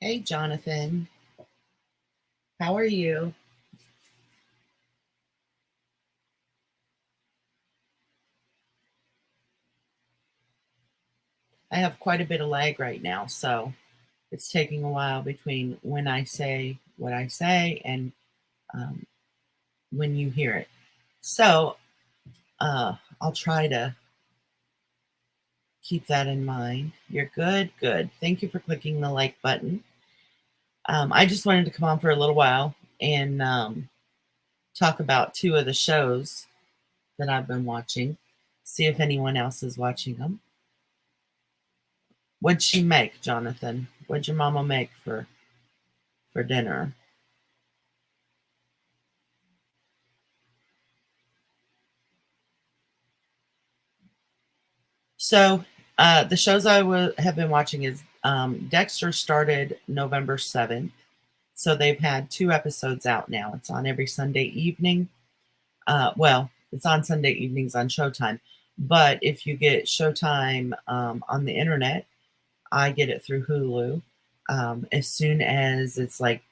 Hey, Jonathan. How are you? I have quite a bit of lag right now, so it's taking a while between when I say what I say and um, when you hear it. So I'll try to keep that in mind. You're good, good. Thank you for clicking the like button. I just wanted to come on for a little while and talk about two of the shows that I've been watching, see if anyone else is watching them. What'd she make, Jonathan? What'd your mama make for dinner? So the shows have been watching is Dexter started November 7th. So they've had two episodes out now. It's on every Sunday evening. Well, it's on Sunday evenings on Showtime. But if you get Showtime on the internet, I get it through Hulu. As soon as it's like,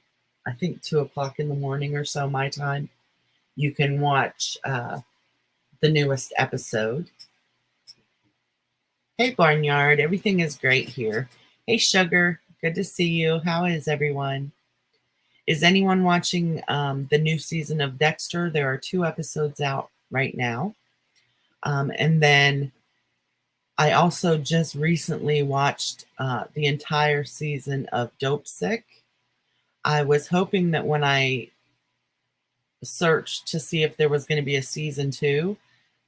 I think 2 o'clock in the morning or so, my time, you can watch the newest episode. Hey, Barnyard. Everything is great here. Hey, Sugar. Good to see you. How is everyone? Is anyone watching the new season of Dexter? There are two episodes out right now. And then I also just recently watched the entire season of Dopesick. I was hoping that when I searched to see if there was going to be a season two,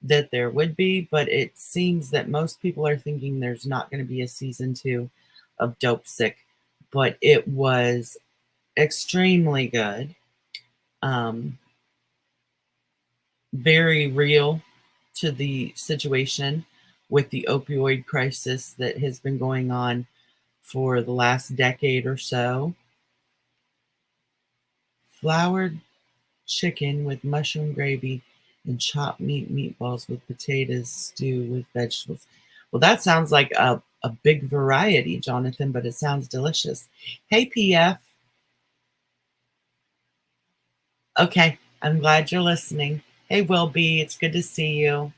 that there would be, but it seems that most people are thinking there's not going to be a season two of Dopesick, but it was extremely good. Um, Very real to the situation with the opioid crisis that has been going on for the last decade or so. Floured chicken with mushroom gravy and chopped meatballs with potatoes, stew with vegetables. Well, that sounds like a big variety, Jonathan, but it sounds delicious. Hey, PF. Okay, I'm glad you're listening. Hey, Will B, it's good to see you.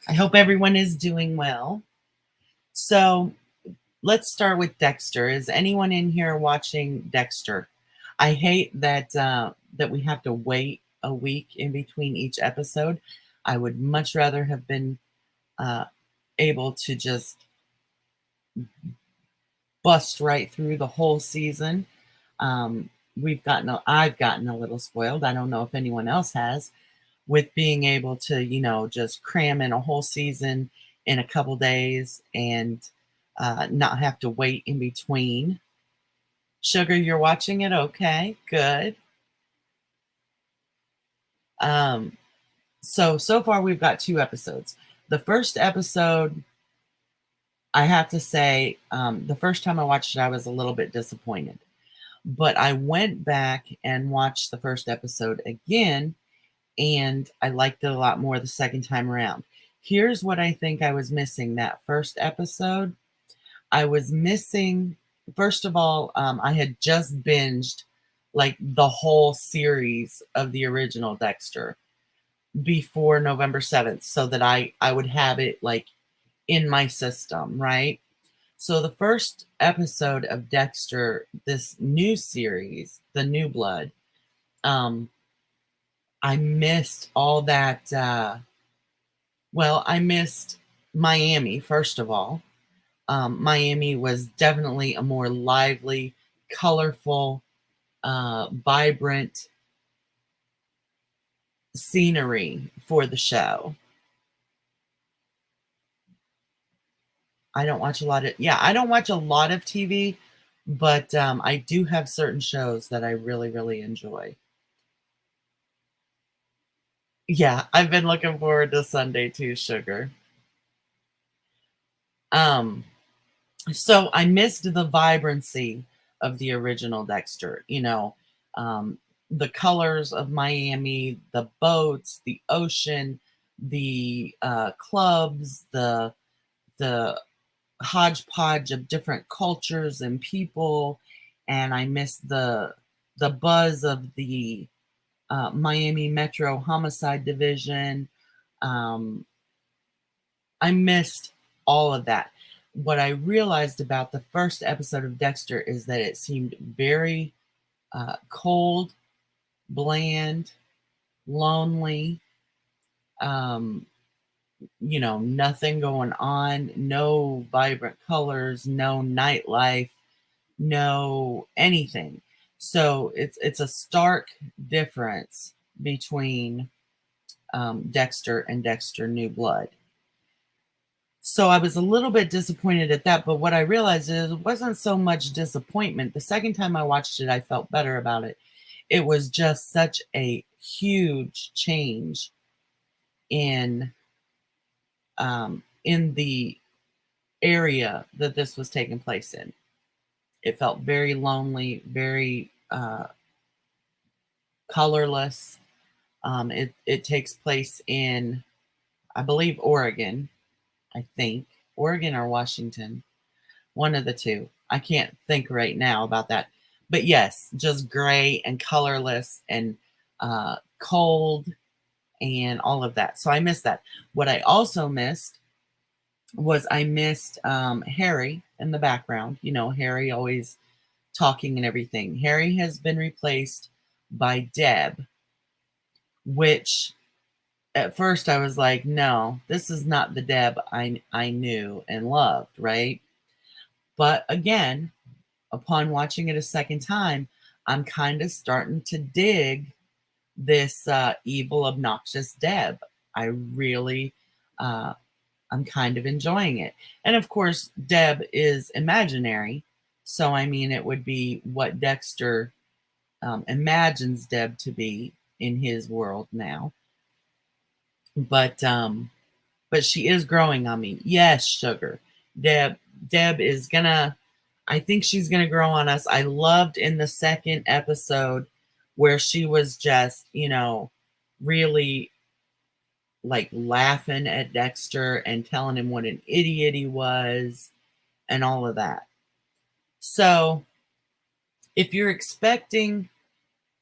I hope everyone is doing well. So let's start with Dexter. Is anyone in here watching Dexter? I hate that we have to wait a week in between each episode. I would much rather have been uh, able to just bust right through the whole season. Um, I've gotten a little spoiled. I don't know if anyone else has with being able to, just cram in a whole season in a couple days and not have to wait in between. Sugar, you're watching it? Okay, good. Um, so far we've got two episodes. The first episode, I have to say, the first time I watched it, I was a little bit disappointed. But I went back and watched the first episode again, and I liked it a lot more the second time around. Here's what I think I was missing that first episode. I was missing, first of all, I had just binged like the whole series of the original Dexter before November 7th so that I would have it like in my system, right? So the first episode of Dexter, this new series, The New Blood, um, I missed all that. Well, I missed Miami, first of all. Miami was definitely a more lively, colorful, vibrant scenery for the show. I don't watch a lot of TV, but I do have certain shows that I really, really enjoy. Yeah, I've been looking forward to Sunday too, Sugar. Um, so I missed the vibrancy of the original Dexter, um, the colors of Miami, the boats, the ocean, the clubs, the hodgepodge of different cultures and people, and I miss the buzz of the Miami Metro Homicide Division. Um, I missed all of that. What I realized about the first episode of Dexter is that it seemed very cold, bland, lonely. Um, nothing going on, no vibrant colors, no nightlife, no anything. So it's a stark difference between Dexter and Dexter New Blood. So I was a little bit disappointed at that, but what I realized is it wasn't so much disappointment. The second time I watched it, I felt better about it. It was just such a huge change in the area that this was taking place in. It felt very lonely, very colorless. It takes place in, I believe, Oregon. I think Oregon or Washington, one of the two. I can't think right now about that. But yes, just gray and colorless and cold and all of that. So I missed that. What I also missed was I missed Harry in the background. Harry always talking and everything. Harry has been replaced by Deb, which at first I was like, no, this is not the Deb I knew and loved, right? But again, upon watching it a second time, I'm kind of starting to dig this evil, obnoxious Deb. I really, I'm kind of enjoying it. And of course, Deb is imaginary. So, I mean, it would be what Dexter imagines Deb to be in his world now. But she is growing on me. Yes, sugar. Deb is gonna, I think she's gonna grow on us. I loved in the second episode where she was just, really like laughing at Dexter and telling him what an idiot he was and all of that. So if you're expecting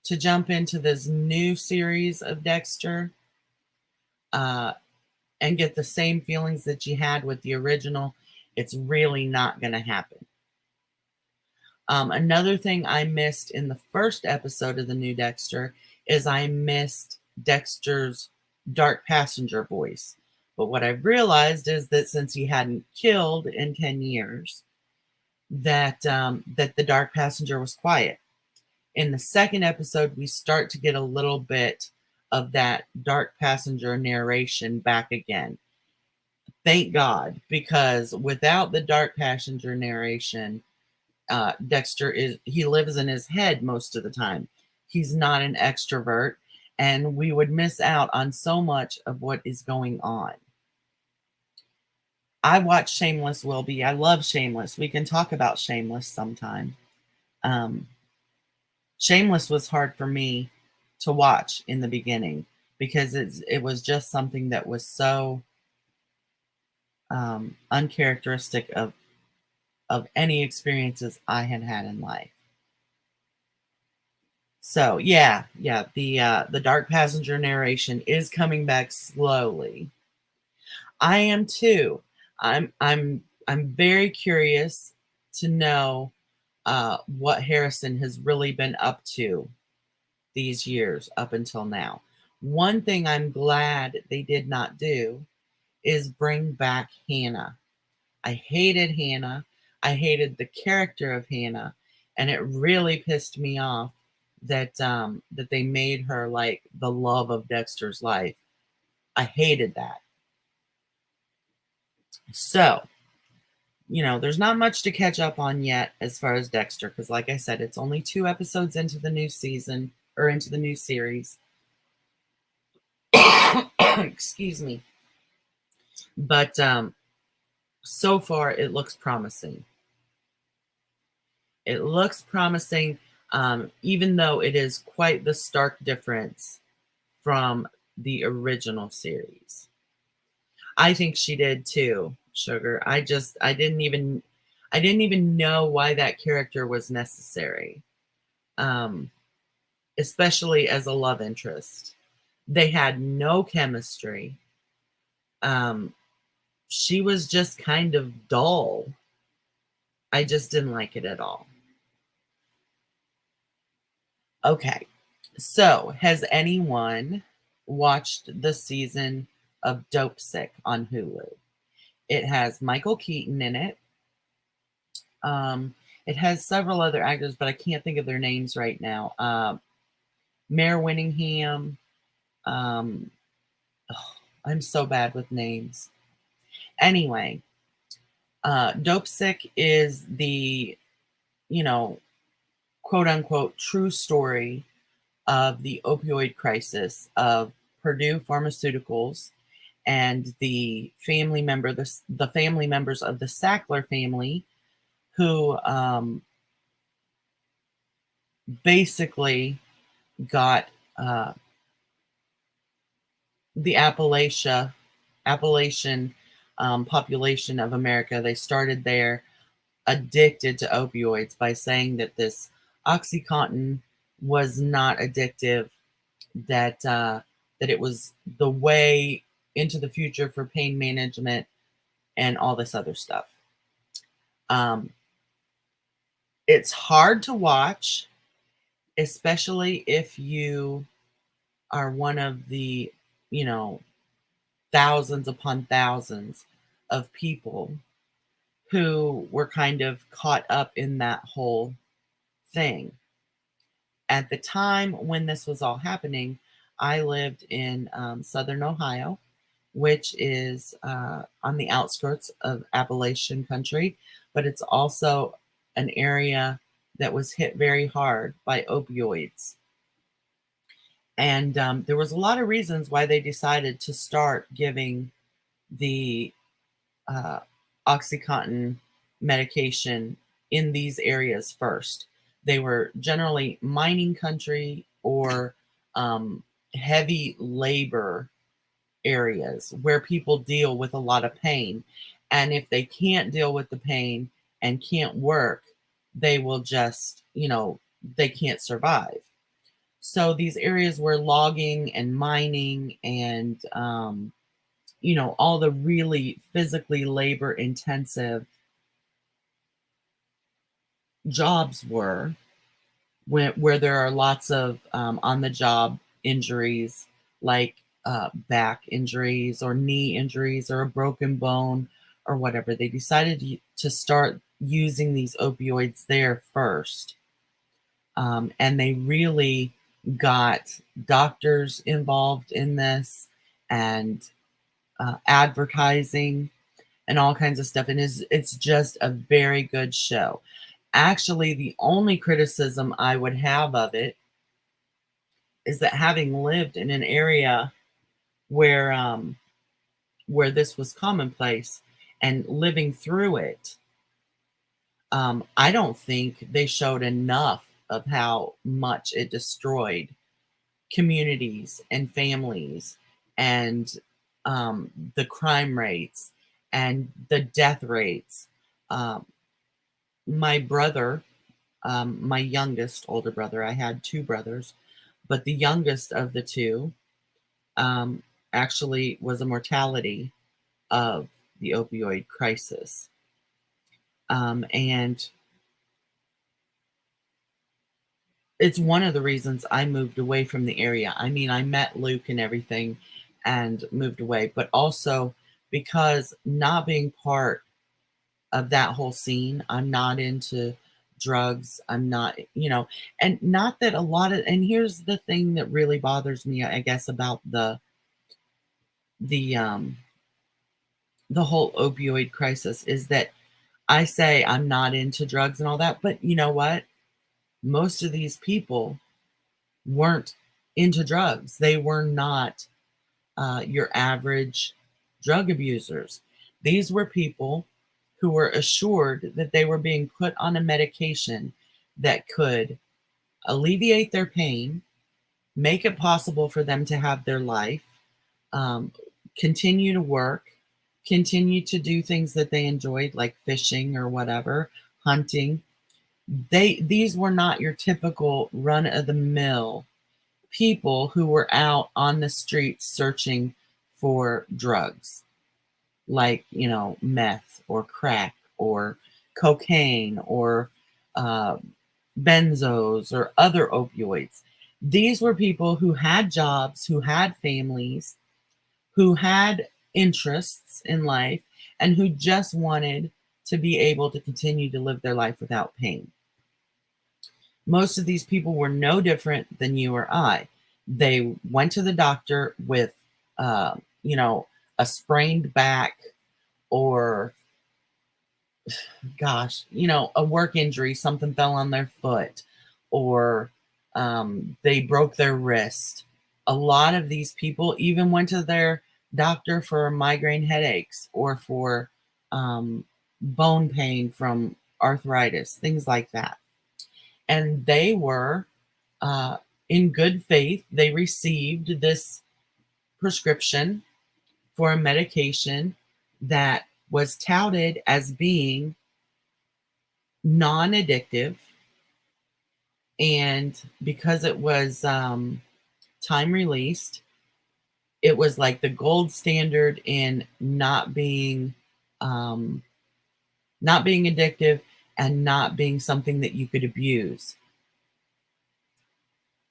to jump into this new series of Dexter, and get the same feelings that you had with the original, it's really not going to happen. Another thing I missed in the first episode of the new Dexter is I missed Dexter's dark passenger voice. But what I've realized is that since he hadn't killed in 10 years, that the dark passenger was quiet. In the second episode, we start to get a little bit of that dark passenger narration back again. Thank God, because without the dark passenger narration, Dexter he lives in his head most of the time. He's not an extrovert, and we would miss out on so much of what is going on. I watch Shameless, Wilby. I love Shameless. We can talk about Shameless sometime. Shameless was hard for me to watch in the beginning because it was just something that was so uncharacteristic of any experiences I had had in life. So yeah, the dark passenger narration is coming back slowly. I am too. I'm very curious to know what Harrison has really been up to these years up until now. One thing I'm glad they did not do is bring back Hannah. I hated Hannah. I hated the character of Hannah, and it really pissed me off that that they made her like the love of Dexter's life. I hated that. So, there's not much to catch up on yet as far as Dexter, because like I said, it's only 2 episodes into the new season or into the new series. Excuse me. But so far, it looks promising. It looks promising, even though it is quite the stark difference from the original series. I think she did too, Sugar. I didn't even know why that character was necessary. Um, Especially as a love interest. They had no chemistry. Um, she was just kind of dull. I just didn't like it at all. Okay. So, has anyone watched the season of Dopesick on Hulu? It has Michael Keaton in it. Um, it has several other actors, but I can't think of their names right now. Mare Winningham. Um, oh, I'm so bad with names. Anyway, Dopesick is the, you know, quote unquote true story of the opioid crisis of Purdue Pharmaceuticals and the family members of the Sackler family who basically got uh, the Appalachian population of America. They started there addicted to opioids by saying that this OxyContin was not addictive, that it was the way into the future for pain management and all this other stuff. Um, it's hard to watch, especially if you are one of the, you know, thousands upon thousands of people who were kind of caught up in that whole thing. At the time when this was all happening, I lived in Southern Ohio, which is on the outskirts of Appalachian country, but it's also an area that was hit very hard by opioids. And there was a lot of reasons why they decided to start giving the uh, OxyContin medication in these areas first. They were generally mining country or um, heavy labor areas where people deal with a lot of pain. And if they can't deal with the pain and can't work, they will just, they can't survive. So these areas where logging and mining and, all the really physically labor intensive jobs were, where there are lots of on the job injuries like back injuries or knee injuries or a broken bone or whatever. They decided to start using these opioids there first. And they really got doctors involved in this and advertising and all kinds of stuff. And it's just a very good show. Actually, the only criticism I would have of it is that having lived in an area where where this was commonplace and living through it, I don't think they showed enough of how much it destroyed communities and families and the crime rates and the death rates. Um, my brother, my youngest older brother, I had two brothers, but the youngest of the two um, actually was a mortality of the opioid crisis. And it's one of the reasons I moved away from the area. I mean, I met Luke and everything and moved away, but also because not being part of that whole scene, I'm not into drugs. I'm not, and not that a lot of, and here's the thing that really bothers me, I guess, about the, the whole opioid crisis is that I say I'm not into drugs and all that, but you know what? Most of these people weren't into drugs. They were not your average drug abusers. These were people who were assured that they were being put on a medication that could alleviate their pain, make it possible for them to have their life, um, continue to work, continue to do things that they enjoyed, like fishing or whatever, hunting. These were not your typical run of the mill people who were out on the streets searching for drugs, like, meth or crack or cocaine or uh, benzos or other opioids. These were people who had jobs, who had families, who had interests in life, and who just wanted to be able to continue to live their life without pain. Most of these people were no different than you or I. They went to the doctor with, uh, you know, a sprained back or, gosh, a work injury, something fell on their foot, or they broke their wrist. A lot of these people even went to their doctor for migraine headaches or for bone pain from arthritis, things like that. And they were, uh, in good faith, they received this prescription for a medication that was touted as being non addictive. And because it was time released, it was like the gold standard in not being addictive and not being something that you could abuse.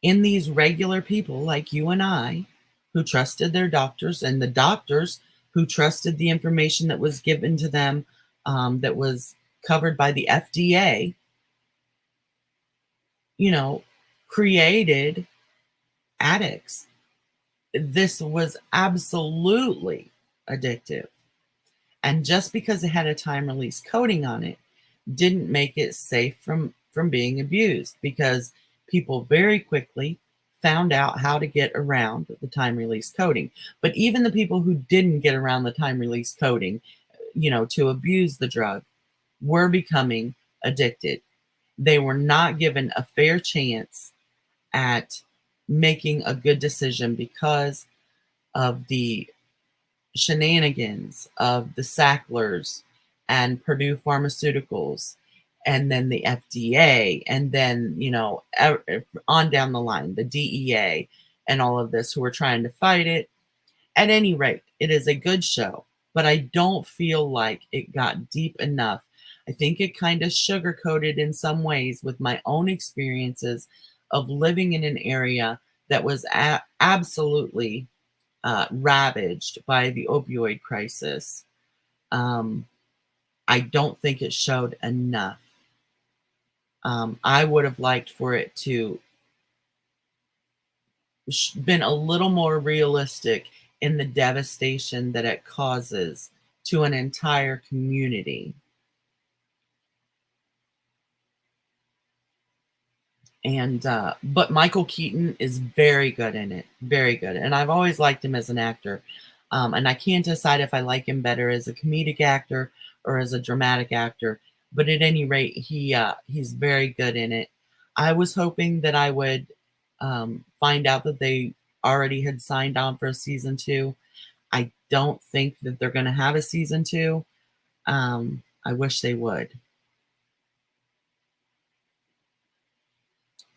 In these regular people like you and I, who trusted their doctors, and the doctors who trusted the information that was given to them, that was covered by the FDA, you know, created addicts. This was absolutely addictive. And just because it had a time release coating on it didn't make it safe from being abused, because people very quickly found out how to get around the time release coating. But even the people who didn't get around the time release coating, to abuse the drug, were becoming addicted. They were not given a fair chance at making a good decision because of the shenanigans of the Sacklers and Purdue Pharmaceuticals, and then the FDA, and then, on down the line, the DEA, and all of this, who are trying to fight it. At any rate, it is a good show, but I don't feel like it got deep enough. I think it kind of sugarcoated in some ways with my own experiences of living in an area that was absolutely ravaged by the opioid crisis. Um, I don't think it showed enough. I would have liked for it to been a little more realistic in the devastation that it causes to an entire community. And but Michael Keaton is very good in it, very good, and I've always liked him as an actor. And I can't decide if I like him better as a comedic actor or as a dramatic actor. But at any rate, he's very good in it. I was hoping that I would find out that they already had signed on for a season 2. I don't think that they're going to have a season 2. I wish they would.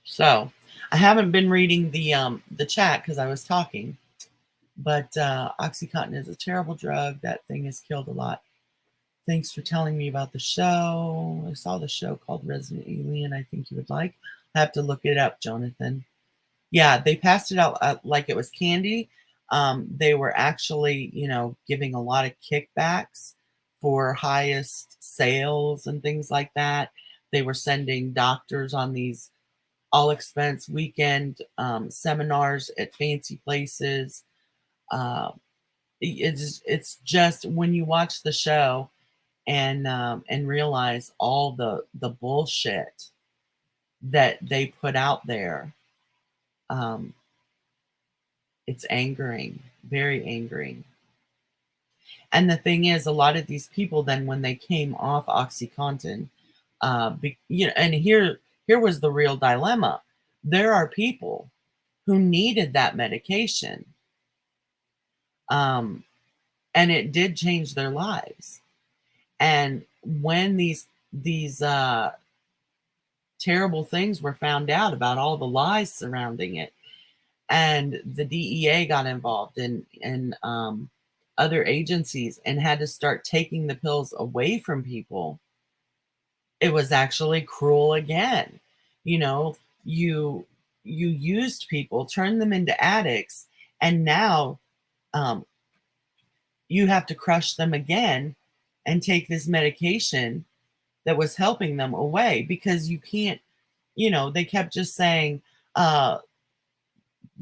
So I haven't been reading the chat because I was talking, but OxyContin is a terrible drug. That thing has killed a lot. Thanks for telling me about the show. I saw the show called Resident Alien. I think you would like. I have to look it up, Jonathan. Yeah, they passed it out like it was candy. They were actually, giving a lot of kickbacks for highest sales and things like that. They were sending doctors on these all expense weekend seminars at fancy places. Uh, it's just when you watch the show and realize all the bullshit that they put out there, um, it's angering, very angering. And the thing is, a lot of these people then, when they came off OxyContin, and here was the real dilemma. There are people who needed that medication. And it did change their lives. And when these terrible things were found out about all the lies surrounding it, and the DEA got involved and other agencies and had to start taking the pills away from people, it was actually cruel again. You know, you used people, turned them into addicts, and now um, you have to crush them again and take this medication that was helping them away, because you can't, they kept just saying, uh,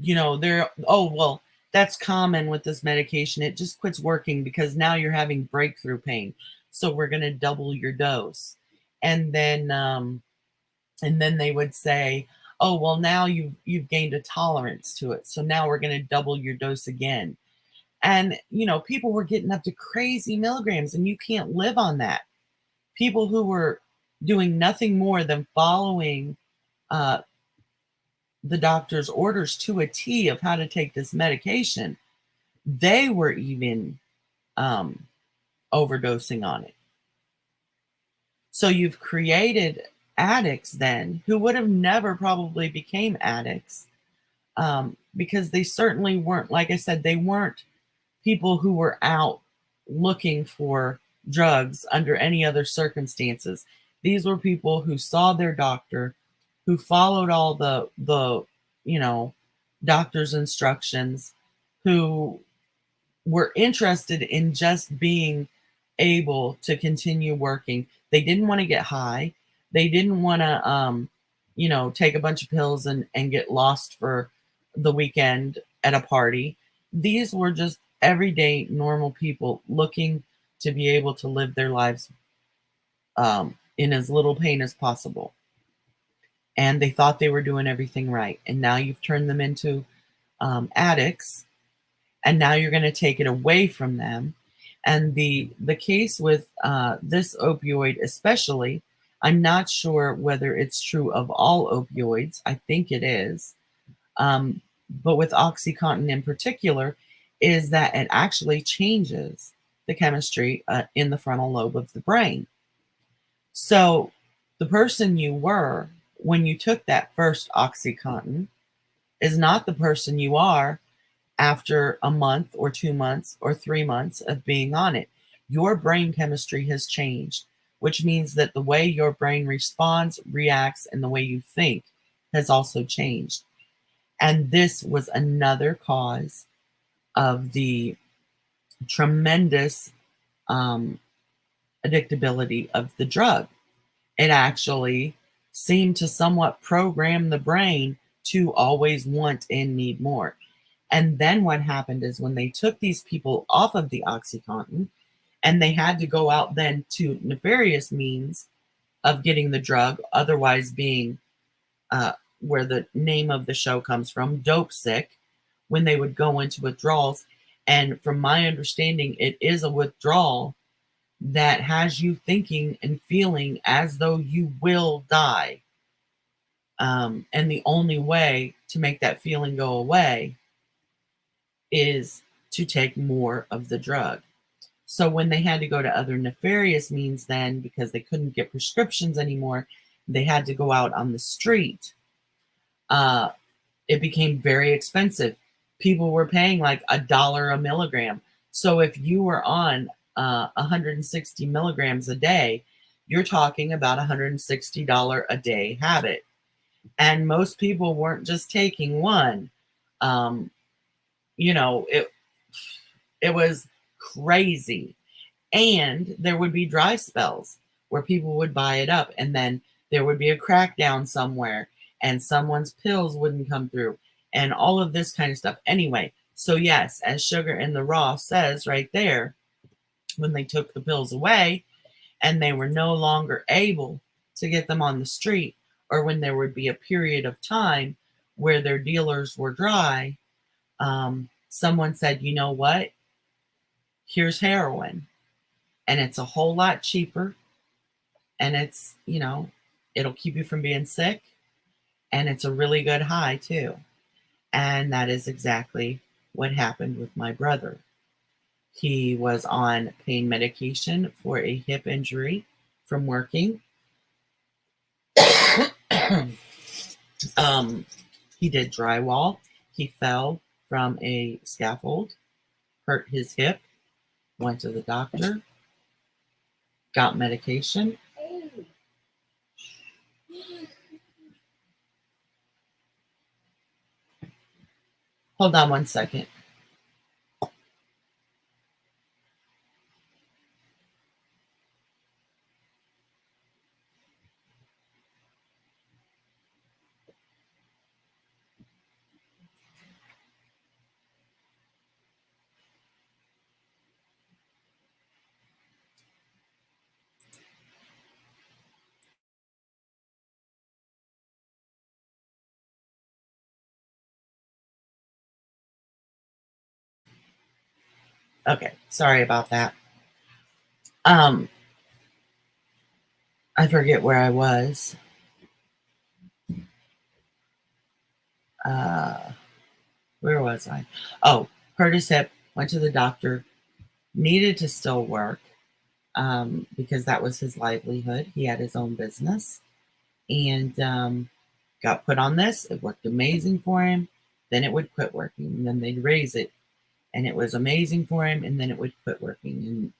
they're, oh, well, that's common with this medication. It just quits working because now you're having breakthrough pain. So we're going to double your dose. And then they would say, oh, well, now you've gained a tolerance to it. So now we're going to double your dose again. And, people were getting up to crazy milligrams, and you can't live on that. People who were doing nothing more than following uh, the doctor's orders to a T of how to take this medication, they were even um, overdosing on it. So you've created addicts then who would have never probably became addicts, because they certainly weren't, like I said, they weren't people who were out looking for drugs under any other circumstances. These were people who saw their doctor, who followed all the doctor's instructions, who were interested in just being able to continue working. They didn't want to get high. They didn't want to take a bunch of pills and get lost for the weekend at a party. These were just everyday normal people looking to be able to live their lives in as little pain as possible. And they thought they were doing everything right. And now you've turned them into addicts, and now you're going to take it away from them. And the case with this opioid especially, I'm not sure whether it's true of all opioids. I think it is. But with OxyContin in particular, is that it actually changes the chemistry in the frontal lobe of the brain. So the person you were when you took that first OxyContin is not the person you are after a month or 2 months or 3 months of being on it. Your brain chemistry has changed, which means that the way your brain responds, reacts, and the way you think has also changed. And this was another cause of the tremendous addictability of the drug. It actually seemed to somewhat program the brain to always want and need more. And then what happened is when they took these people off of the OxyContin and they had to go out then to nefarious means of getting the drug, otherwise being where the name of the show comes from, Dopesick, when they would go into withdrawals. And from my understanding, it is a withdrawal that has you thinking and feeling as though you will die. And the only way to make that feeling go away is to take more of the drug. So when they had to go to other nefarious means then, because they couldn't get prescriptions anymore, they had to go out on the street. It became very expensive. People were paying like $1 a milligram. So if you were on 160 milligrams a day, you're talking about $160 a day habit. And most people weren't just taking one. It was crazy. And there would be dry spells where people would buy it up, and then there would be a crackdown somewhere and someone's pills wouldn't come through and all of this kind of stuff. Anyway, so yes, as Sugar in the Raw says right there, when they took the pills away and they were no longer able to get them on the street, or when there would be a period of time where their dealers were dry, someone said, you know what? Here's heroin. And it's a whole lot cheaper. And it's, it'll keep you from being sick. And it's a really good high too. And that is exactly what happened with my brother. He was on pain medication for a hip injury from working. um, he did drywall. He fell from a scaffold, hurt his hip, went to the doctor, got medication. Hold on one second. Okay, sorry about that. Um, I forget where I was. Uh, where was I? Oh, hurt his hip, went to the doctor, needed to still work because that was his livelihood. He had his own business and got put on this. It worked amazing for him. Then it would quit working. And then they'd raise it and it was amazing for him. And then it would quit working.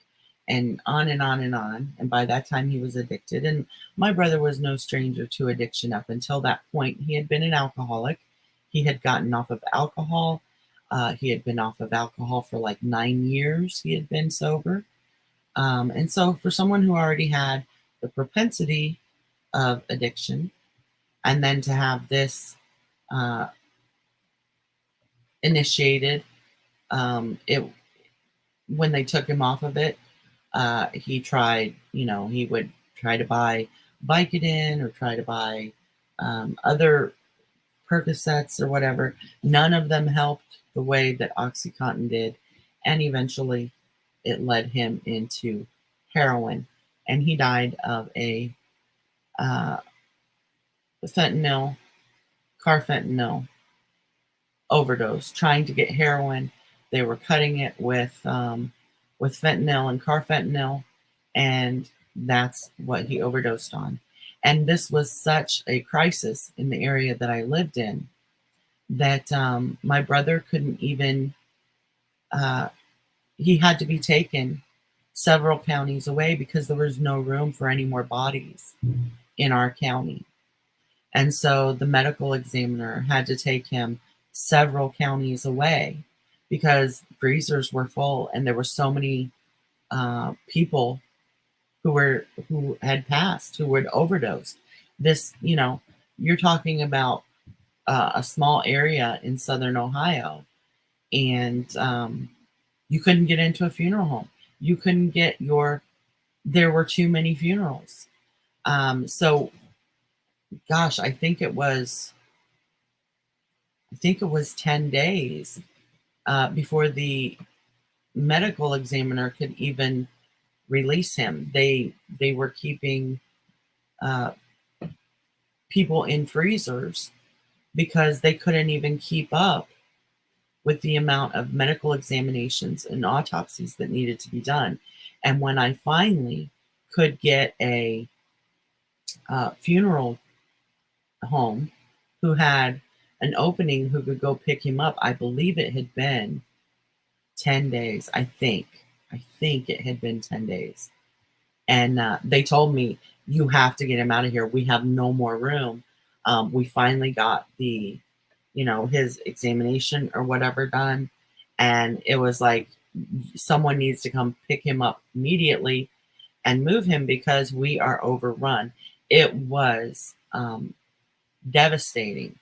And on and on and on. And by that time, he was addicted. And my brother was no stranger to addiction up until that point. He had been an alcoholic. He had gotten off of alcohol. He had been off of alcohol for like 9 years. He had been sober. And so, for someone who already had the propensity of addiction, and then to have this uh, initiated, it when they took him off of it, he tried, he would try to buy Vicodin or try to buy other Percocets or whatever. None of them helped the way that OxyContin did. And eventually it led him into heroin. And he died of a uh, fentanyl, carfentanil overdose, trying to get heroin. They were cutting it with fentanyl and carfentanil, and that's what he overdosed on. And this was such a crisis in the area that I lived in that my brother couldn't even. Uh, he had to be taken several counties away because there was no room for any more bodies in our county. And so the medical examiner had to take him several counties away because freezers were full and there were so many people who had passed, who had overdosed. This, you're talking about a small area in southern Ohio, and you couldn't get into a funeral home. You couldn't get your. There were too many funerals. So, gosh, I think it was 10 days before the medical examiner could even release him. They were keeping uh, people in freezers because they couldn't even keep up with the amount of medical examinations and autopsies that needed to be done. And when I finally could get a funeral home who had an opening who could go pick him up, I believe it had been 10 days. I think it had been 10 days. And they told me, you have to get him out of here. We have no more room. We finally got his examination or whatever done. And it was like, someone needs to come pick him up immediately and move him because we are overrun. It was devastating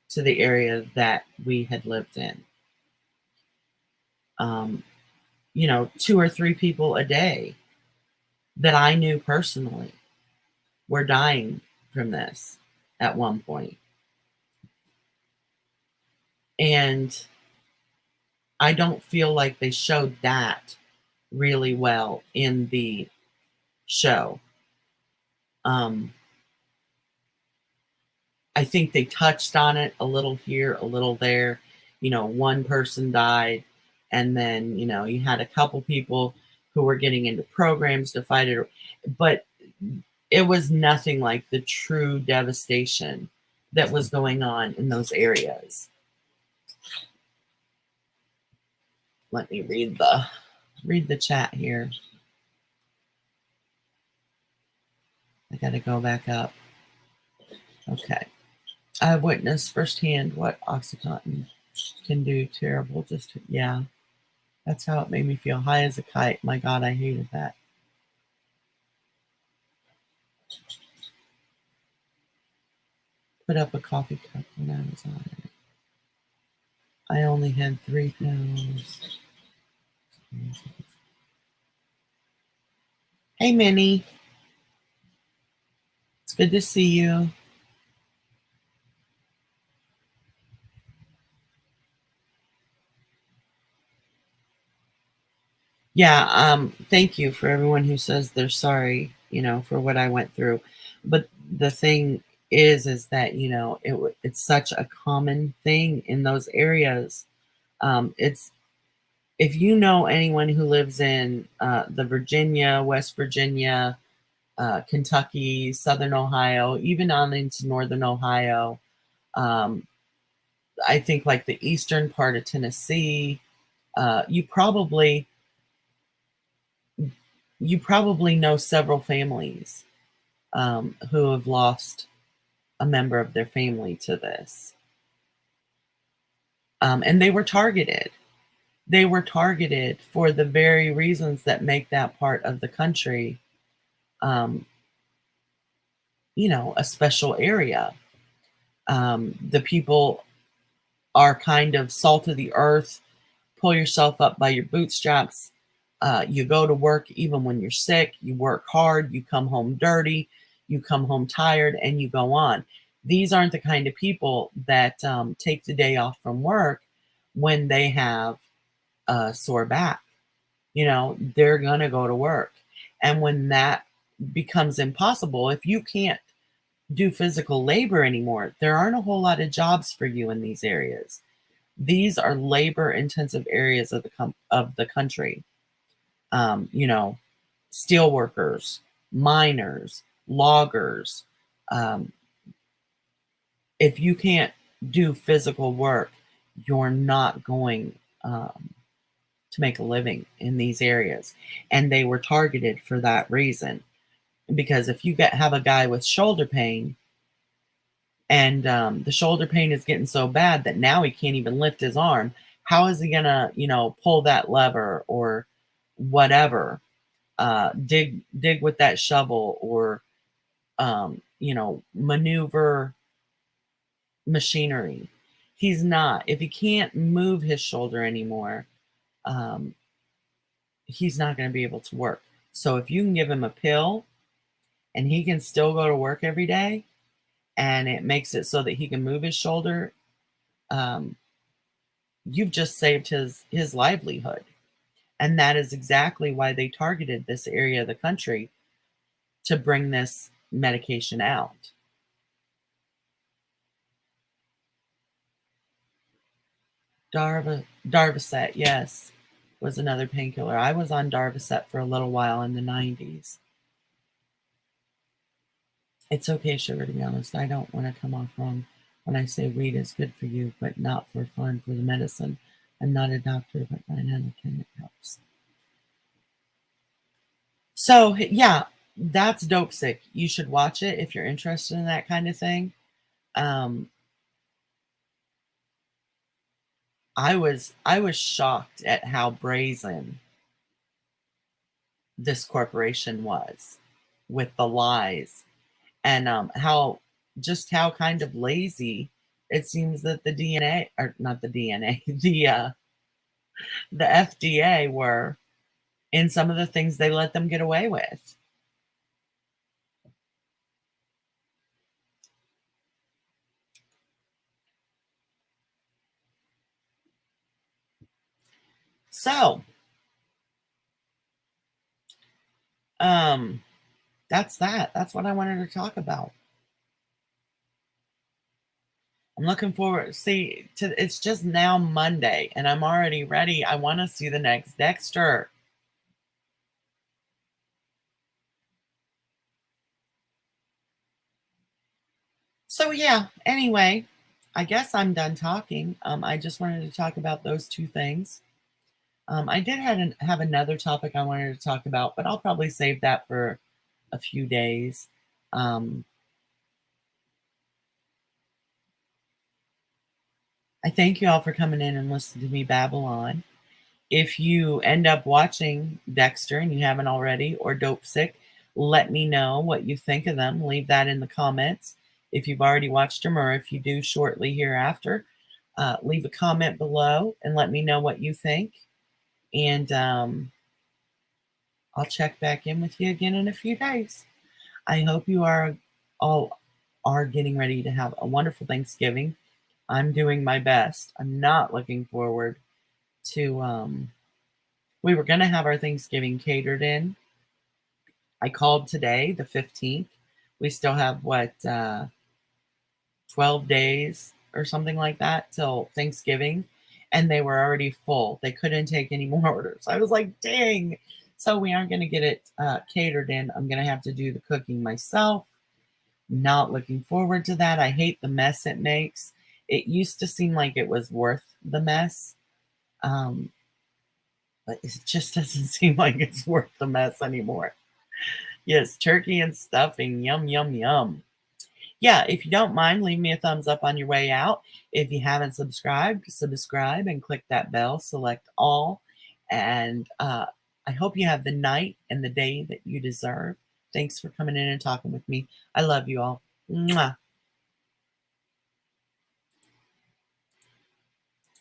to the area that we had lived in. Um, 2 or 3 people a day that I knew personally were dying from this at one point. And I don't feel like they showed that really well in the show. I think they touched on it a little here, a little there. One person died, And then, you had a couple people who were getting into programs to fight it. But it was nothing like the true devastation that was going on in those areas. Let me read the chat here. I got to go back up. Okay. I witnessed firsthand what Oxycontin can do. Terrible. Yeah. That's how it made me feel. High as a kite. My God, I hated that. Put up a coffee cup when I was on it. I only had 3 pills. Hey, Minnie. It's good to see you. Yeah, thank you for everyone who says they're sorry, for what I went through. But the thing is that, it's such a common thing in those areas. It's If you know anyone who lives in the Virginia, West Virginia, Kentucky, Southern Ohio, even on into Northern Ohio, um, I think like the eastern part of Tennessee, you probably know several families who have lost a member of their family to this. And they were targeted. They were targeted for the very reasons that make that part of the country, um, a special area. The people are kind of salt of the earth, pull yourself up by your bootstraps. You go to work even when you're sick. You work hard. You come home dirty. You come home tired, and you go on. These aren't the kind of people that take the day off from work when they have a sore back. They're going to go to work. And when that becomes impossible, if you can't do physical labor anymore, there aren't a whole lot of jobs for you in these areas. These are labor intensive areas of the country. Steel workers, miners, loggers. Um, if you can't do physical work, you're not going to make a living in these areas. And they were targeted for that reason. Because if you have a guy with shoulder pain, and the shoulder pain is getting so bad that now he can't even lift his arm, how is he gonna, pull that lever or whatever, dig with that shovel, or maneuver machinery? He's not. If he can't move his shoulder anymore, um, he's not going to be able to work. So if you can give him a pill and he can still go to work every day, and it makes it so that he can move his shoulder, um, you've just saved his livelihood. And that is exactly why they targeted this area of the country to bring this medication out. Darvocet, yes, was another painkiller. I was on Darvocet for a little while in the 90s. It's okay, Sugar, to be honest. I don't want to come off wrong when I say weed is good for you, but not for fun, for the medicine. I'm not a doctor, but I know it helps. So, yeah, that's Dopesick. You should watch it if you're interested in that kind of thing. I was shocked at how brazen this corporation was with the lies, and how kind of lazy it seems that the DNA, or not the DNA, the FDA were in some of the things they let them get away with. So, um, that's that. That's what I wanted to talk about. I'm looking forward. See, to it's just now Monday, and I'm already ready. I want to see the next Dexter. So yeah. Anyway, I guess I'm done talking. I just wanted to talk about those two things. I did have another topic I wanted to talk about, but I'll probably save that for a few days. Um, I thank you all for coming in and listening to me babble on. If you end up watching Dexter and you haven't already, or Dopesick, let me know what you think of them. Leave that in the comments if you've already watched them, or if you do shortly hereafter. Leave a comment below and let me know what you think. And I'll check back in with you again in a few days. I hope you are all are getting ready to have a wonderful Thanksgiving. I'm doing my best. I'm not looking forward to we were going to have our Thanksgiving catered in. I called today, the 15th. We still have 12 days or something like that till Thanksgiving, and they were already full. They couldn't take any more orders. I was like, dang. So we aren't going to get it catered in. I'm going to have to do the cooking myself. Not looking forward to that. I hate the mess it makes. It used to seem like it was worth the mess, um, but it just doesn't seem like it's worth the mess anymore. Yes, turkey and stuffing. Yum, yum, yum. Yeah, if you don't mind, leave me a thumbs up on your way out. If you haven't subscribed, subscribe and click that bell, select all. And I hope you have the night and the day that you deserve. Thanks for coming in and talking with me. I love you all. Mwah.